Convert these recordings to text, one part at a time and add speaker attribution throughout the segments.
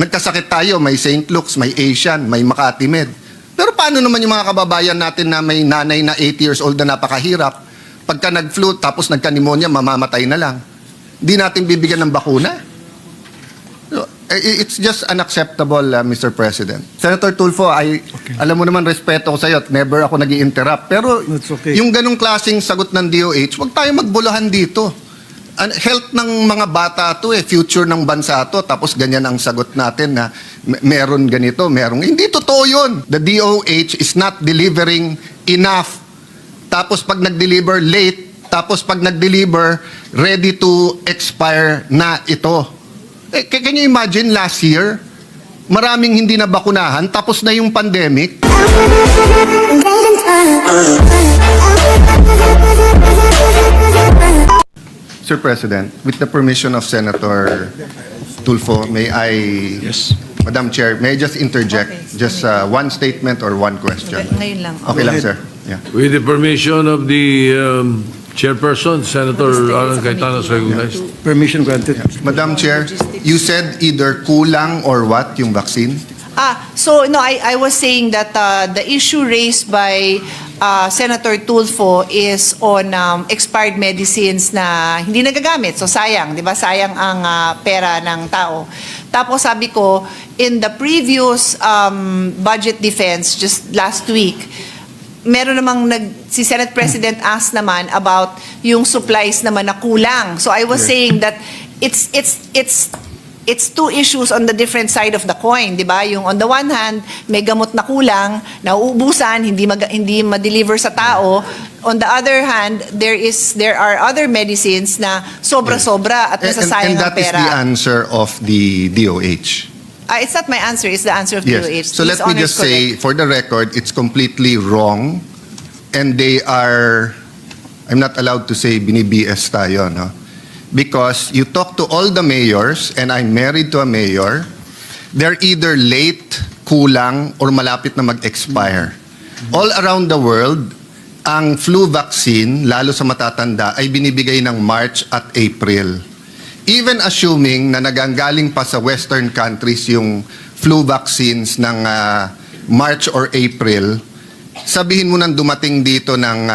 Speaker 1: Nagkasakit tayo, may St. Luke's, may Asian, may Makati Med. Pero paano naman yung mga kababayan natin na may nanay na 80 years old na napakahirap? Pagka nag-flu, tapos nagka-pneumonia, mamamatay na lang. Di natin bibigyan ng bakuna. So, it's just unacceptable, Mr. President. Senator Tulfo, alam mo naman, respeto ko sa iyo at never ako nag-i-interrupt. Pero
Speaker 2: That's okay.
Speaker 1: yung ganong klaseng sagot ng DOH, wag tayo magbuluhan dito. Health ng mga bata to future ng bansa to, tapos ganyan ang sagot natin na meron ganito, meron. Hindi totoo yun. The DOH is not delivering enough. Tapos pag nag-deliver late, tapos pag nag-deliver ready to expire na ito. Can you imagine last year? Maraming hindi na bakunahan, tapos na yung pandemic. Sir President, with the permission of Senator Tulfo, may I,
Speaker 2: Yes.
Speaker 1: Madam Chair, may I just interject?
Speaker 3: Okay.
Speaker 1: Just one statement or one question?
Speaker 3: Ngayon lang.
Speaker 1: Okay lang,
Speaker 2: ahead.
Speaker 1: sir. Yeah.
Speaker 4: With the permission of the chairperson, Senator Alan Cayetano is recognized.
Speaker 2: Permission granted.
Speaker 1: Madam Chair, you said either kulang or what yung vaccine?
Speaker 3: So no, I was saying that the issue raised by Senator Tulfo is on expired medicines na hindi nagagamit. So sayang, di ba? Sayang ang pera ng tao. Tapos sabi ko, in the previous budget defense just last week, meron namang si Senate President asked naman about yung supplies naman na kulang. So I was saying that it's two issues on the different side of the coin, di ba? Yung on the one hand, may gamot na kulang, nauubusan, hindi ma-deliver sa tao. On the other hand, there are other medicines na sobra-sobra at nasasayang
Speaker 1: And
Speaker 3: ang
Speaker 1: that is
Speaker 3: pera.
Speaker 1: the answer of the DOH.
Speaker 3: It's not my answer, it's the answer of
Speaker 1: Yes.
Speaker 3: DOH.
Speaker 1: So let
Speaker 3: His
Speaker 1: me
Speaker 3: Honor
Speaker 1: just
Speaker 3: is correct.
Speaker 1: say, for the record, it's completely wrong. And they are, I'm not allowed to say bini-BS tayo, no? Because you talk to all the mayors, and I'm married to a mayor, they're either late, kulang, or malapit na mag-expire. All around the world, ang flu vaccine, lalo sa matatanda, ay binibigay ng March at April. Even assuming na naganggaling pa sa Western countries yung flu vaccines ng March or April, sabihin mo nang dumating dito ng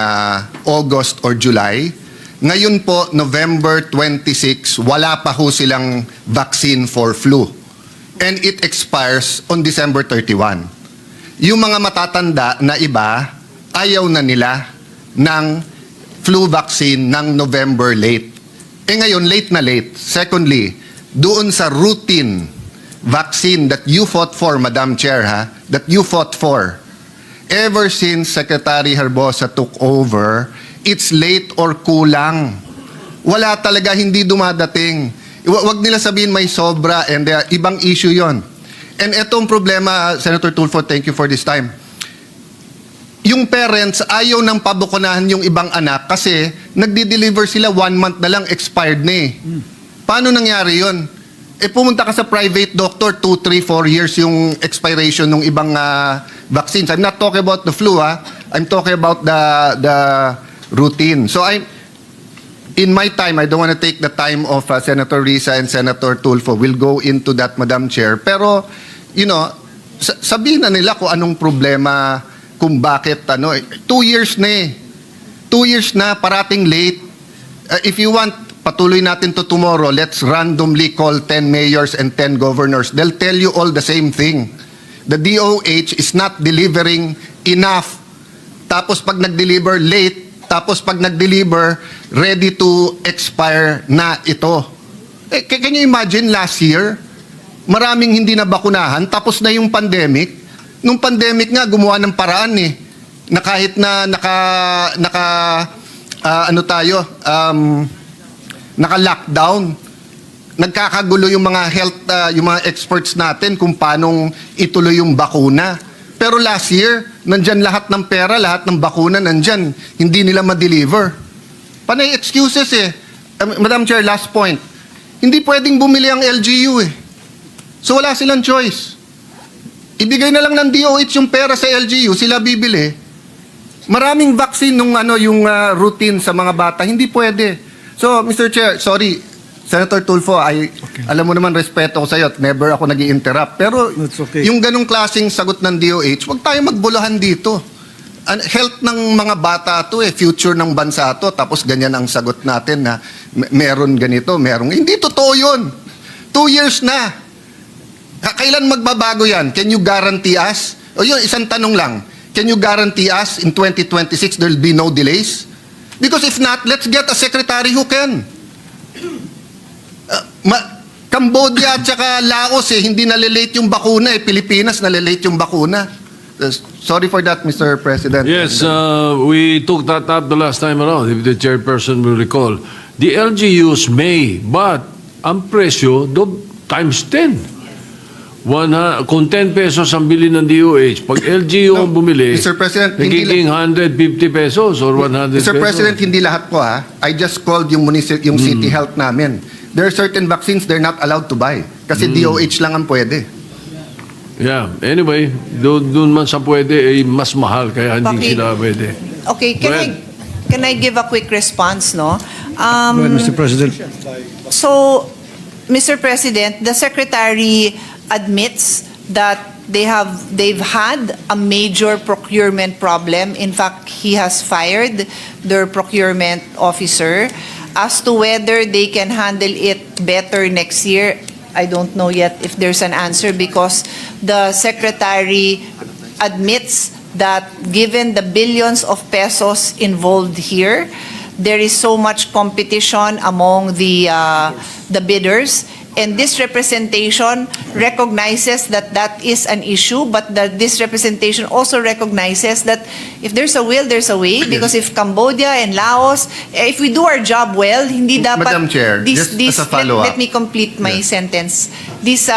Speaker 1: August or July, ngayon po, November 26, wala pa ho silang vaccine for flu. And it expires on December 31. Yung mga matatanda na iba, ayaw na nila ng flu vaccine ng November late. Ngayon, late na late. Secondly, doon sa routine vaccine that you fought for, Madam Chair, that you fought for, ever since Secretary Herbosa took over, it's late or kulang. Wala talaga, hindi dumadating. Wag nila sabihin may sobra and ibang issue yon. And etong problema, Senator Tulfo, thank you for this time. Yung parents, ayaw nang pabukunahan yung ibang anak kasi nagdi-deliver sila 1 month na lang, expired na Paano nangyari yon? Pumunta ka sa private doctor, 2, 3, 4 years yung expiration ng ibang vaccines. I'm not talking about the flu, I'm talking about the routine. So in my time, I don't want to take the time of Senator Risa and Senator Tulfo. We'll go into that, Madam Chair. Pero, sabihin na nila kung anong problema, kung bakit, 2 years na 2 years na, parating late. If you want, patuloy natin to tomorrow, let's randomly call 10 mayors and 10 governors. They'll tell you all the same thing. The DOH is not delivering enough. Tapos pag nag-deliver late, tapos pag nag-deliver, ready to expire na ito. Can you imagine last year? Maraming hindi na bakunahan, tapos na yung pandemic. Nung pandemic nga, gumawa ng paraan na kahit na naka-lockdown, nagkakagulo yung mga health, yung mga experts natin kung paanong ituloy yung bakuna. Pero last year, nandyan lahat ng pera, lahat ng bakuna nandyan. Hindi nila ma-deliver. Panay excuses Madam Chair, last point. Hindi pwedeng bumili ang LGU So wala silang choice. Ibigay na lang ng DOH yung pera sa LGU, sila bibili. Maraming vaccine nung yung routine sa mga bata, hindi pwede. So, Mr. Chair, sorry, Senator Tulfo, alam mo naman, respeto ko sa'yo at never ako nag interrupt. Pero
Speaker 2: That's okay.
Speaker 1: yung ganong klaseng sagot ng DOH, huwag tayo magbulahan dito. Health ng mga bata to future ng bansa to, tapos ganyan ang sagot natin na meron ganito, merong... Hindi totoo yun. 2 years na. Kailan magbabago yan? Can you guarantee us? O yun, isang tanong lang. Can you guarantee us in 2026 there'll be no delays? Because if not, let's get a secretary who can. Cambodia at saka Laos hindi nalilate yung bakuna Pilipinas nalilate yung bakuna. Sorry for that, Mr. President.
Speaker 4: Yes, we took that up the last time around, if the chairperson will recall. The LGUs may, but ang presyo, times 10. Kung 10 pesos ang bili ng DOH, pag LGU ang bumili,
Speaker 1: Mr. President, hindi
Speaker 4: nagiging 150 pesos or 100
Speaker 1: Mr.
Speaker 4: pesos.
Speaker 1: President, hindi lahat po I just called yung yung city health namin. There are certain vaccines they're not allowed to buy kasi DOH lang ang pwede.
Speaker 4: Yeah, anyway, doon man sa pwede, mas mahal, kaya hindi
Speaker 3: Bakit?
Speaker 4: sila pwede.
Speaker 3: Okay,
Speaker 4: Go ahead.
Speaker 3: can I give a quick response, no?
Speaker 2: Go ahead, Mr. President.
Speaker 3: So, Mr. President, the Secretary admits that they've had a major procurement problem. In fact, he has fired their procurement officer. As to whether they can handle it better next year, I don't know yet if there's an answer because the Secretary admits that given the billions of pesos involved here, there is so much competition among the bidders. And this representation recognizes that that is an issue, but that this representation also recognizes that if there's a will, there's a way. Because if Cambodia and Laos, if we do our job well, hindi dapat...
Speaker 1: Madam Chair, just as a follow-up.
Speaker 3: Let me complete my
Speaker 1: Yes.
Speaker 3: sentence. These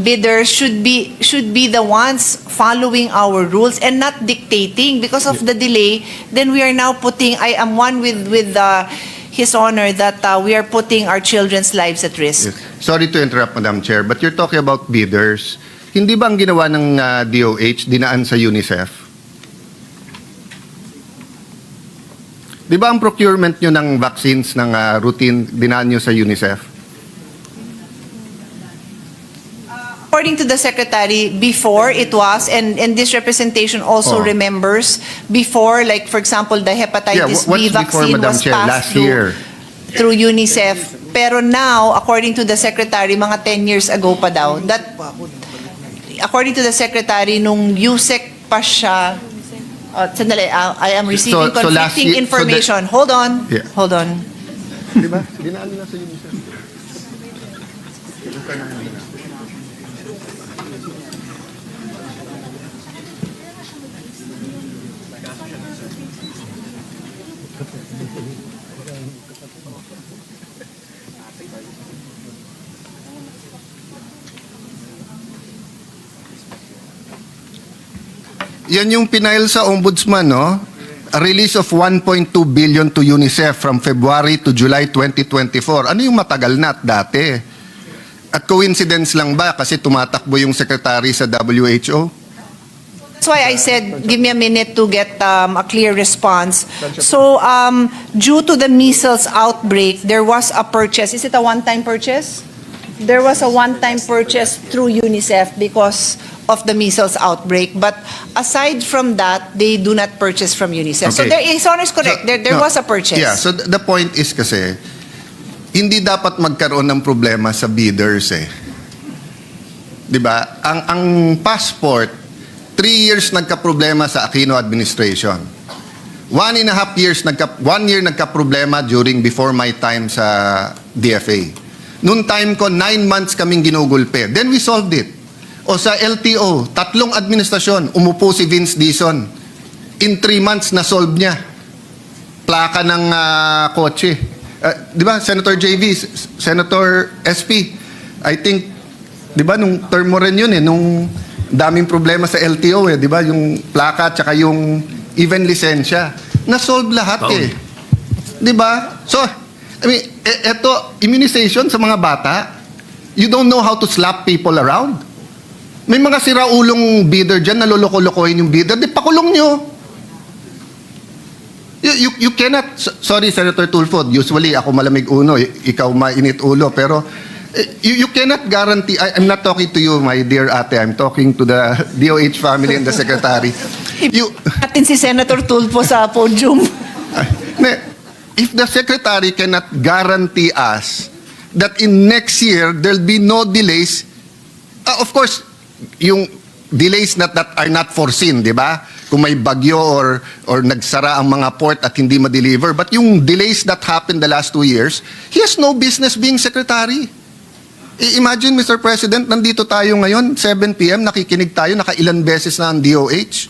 Speaker 3: bidders should be the ones following our rules and not dictating. Because of the delay, then we are now putting... I am one with His Honor that we are putting our children's lives at risk.
Speaker 1: Yes. Sorry to interrupt, Madam Chair, but you're talking about bidders. Hindi ba ang ginawa ng DOH dinaan sa UNICEF? Di ba ang procurement nyo ng vaccines ng routine dinaan nyo sa UNICEF?
Speaker 3: According to the Secretary, before it was, and this representation also
Speaker 1: Oh.
Speaker 3: remembers, before, like for example, the hepatitis
Speaker 1: Yeah, what's
Speaker 3: B
Speaker 1: before,
Speaker 3: vaccine
Speaker 1: Madam
Speaker 3: was
Speaker 1: Chair?
Speaker 3: passed
Speaker 1: Last year.
Speaker 3: through UNICEF. Pero now, according to the Secretary, mga 10 years ago pa daw, that, according to the Secretary, nung USEC pa siya, sandali, I am receiving
Speaker 1: So last
Speaker 3: conflicting
Speaker 1: year- so the-
Speaker 3: information. Hold on,
Speaker 1: Yeah.
Speaker 3: hold on.
Speaker 1: Di ba? Dinaan nila sa UNICEF. Yan yung pinail sa ombudsman, no? A release of 1.2 billion to UNICEF from February to July 2024. Ano yung matagal na at dati? At coincidence lang ba kasi tumatakbo yung secretary sa WHO?
Speaker 3: That's why I said, give me a minute to get a clear response. So, due to the measles outbreak, there was a purchase. Is it a one-time purchase? There was a one-time purchase through UNICEF because of the measles outbreak. But aside from that, they do not purchase from UNICEF. So,
Speaker 1: Okay.
Speaker 3: His Honor is correct.
Speaker 1: So,
Speaker 3: There
Speaker 1: no,
Speaker 3: was a purchase.
Speaker 1: Yeah, so the point is kasi, hindi dapat magkaroon ng problema sa bidders eh. 'Di ba? Ang passport, 3 years nagka-problema sa Aquino administration. 1.5 years, 1 year nagka-problema before my time sa DFA. Noong time ko, 9 months kaming ginugulpe. Then we solved it. O sa LTO, 3 administrasyon, umupo si Vince Dizon. In 3 months, na-solve niya. Plaka ng kotse. Di ba, Senator JV, Senator SP, I think, di ba, nung term mo rin yun nung daming problema sa LTO di ba, yung plaka at saka yung even lisensya. Na-solve lahat Di ba? So, I mean, eto, immunization sa mga bata, you don't know how to slap people around. May mga siraulong bidder dyan, naloloko-lokohin yung bidder, di pakulong nyo. You cannot, sorry Senator Tulfo, usually ako malamig uno, ikaw mainit ulo, pero you cannot guarantee, I'm not talking to you, my dear ate, I'm talking to the DOH family and the secretary.
Speaker 3: Atin si Senator Tulfo sa podium.
Speaker 1: If the secretary cannot guarantee us that in next year there'll be no delays, of course, yung delays that are not foreseen, di ba? Kung may bagyo or nagsara ang mga port at hindi ma-deliver. But yung delays that happened the last 2 years, he has no business being secretary. Imagine, Mr. President, nandito tayo ngayon, 7 p.m., nakikinig tayo, nakailan beses na ang DOH.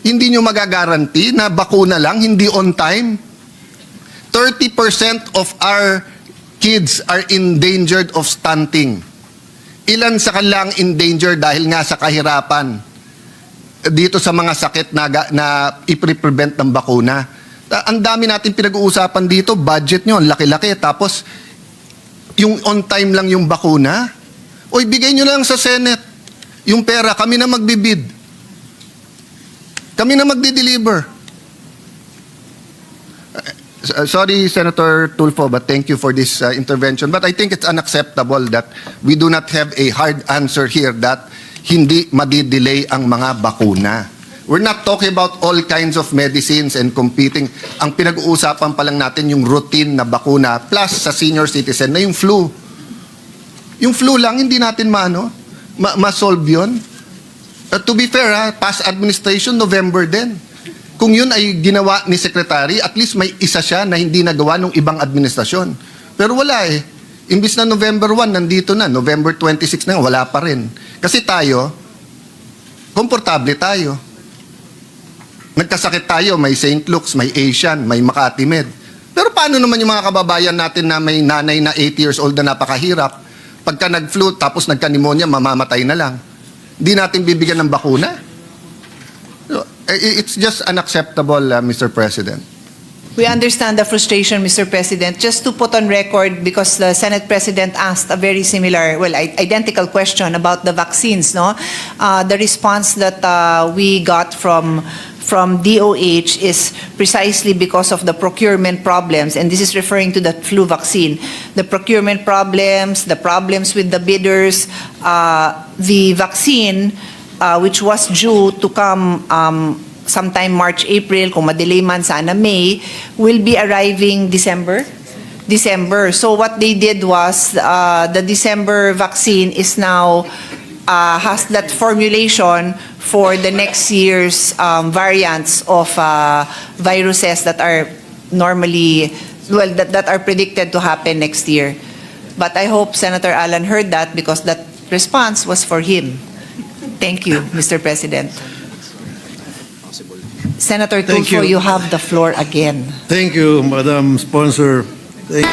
Speaker 1: Hindi nyo magagaranti na bakuna lang, hindi on time. 30% of our kids are endangered of stunting. Ilan sa kanilang endangered dahil nga sa kahirapan dito sa mga sakit na i-prevent ng bakuna. Ang dami natin pinag-uusapan dito, budget nyo, ang laki-laki. Tapos, yung on time lang yung bakuna. O ibigay nyo lang sa Senate. Yung pera, kami na magbibid. Kami na magdi-deliver. Sorry, Senator Tulfo, but thank you for this intervention. But I think it's unacceptable that we do not have a hard answer here that hindi madidelay ang mga bakuna. We're not talking about all kinds of medicines and competing. Ang pinag-uusapan pa lang natin yung routine na bakuna plus sa senior citizen na yung flu. Yung flu lang, hindi natin ma-solve yun. To be fair, past administration, November din. Kung yun ay ginawa ni Secretary, at least may isa siya na hindi nagawa ng ibang administrasyon. Pero wala eh. Imbis na November 1, nandito na. November 26 na, wala pa rin. Kasi tayo, komportable tayo. Nagkasakit tayo, may St. Luke's, may Asian, may Makati Med. Pero paano naman yung mga kababayan natin na may nanay na 80 years old na napakahirap? Pagka nag-flu, tapos nagka-pneumonia, mamamatay na lang. Di natin bibigyan ng bakuna? It's just unacceptable, Mr. President.
Speaker 3: We understand the frustration, Mr. President. Just to put on record, because the Senate President asked a very similar, identical question about the vaccines, no? The response that we got from DOH is precisely because of the procurement problems, and this is referring to the flu vaccine. The procurement problems, the problems with the bidders, the vaccine, which was due to come sometime March, April, kung madelay man sana May, will be arriving December. So what they did was the December vaccine is now has that formulation for the next year's variants of viruses that are normally, that are predicted to happen next year. But I hope Senator Alan heard that because that response was for him. Thank you, Mr. President. Senator
Speaker 2: Thank
Speaker 3: Tulfo,
Speaker 2: you.
Speaker 3: you have the floor again.
Speaker 2: Thank you, Madam Sponsor. Thank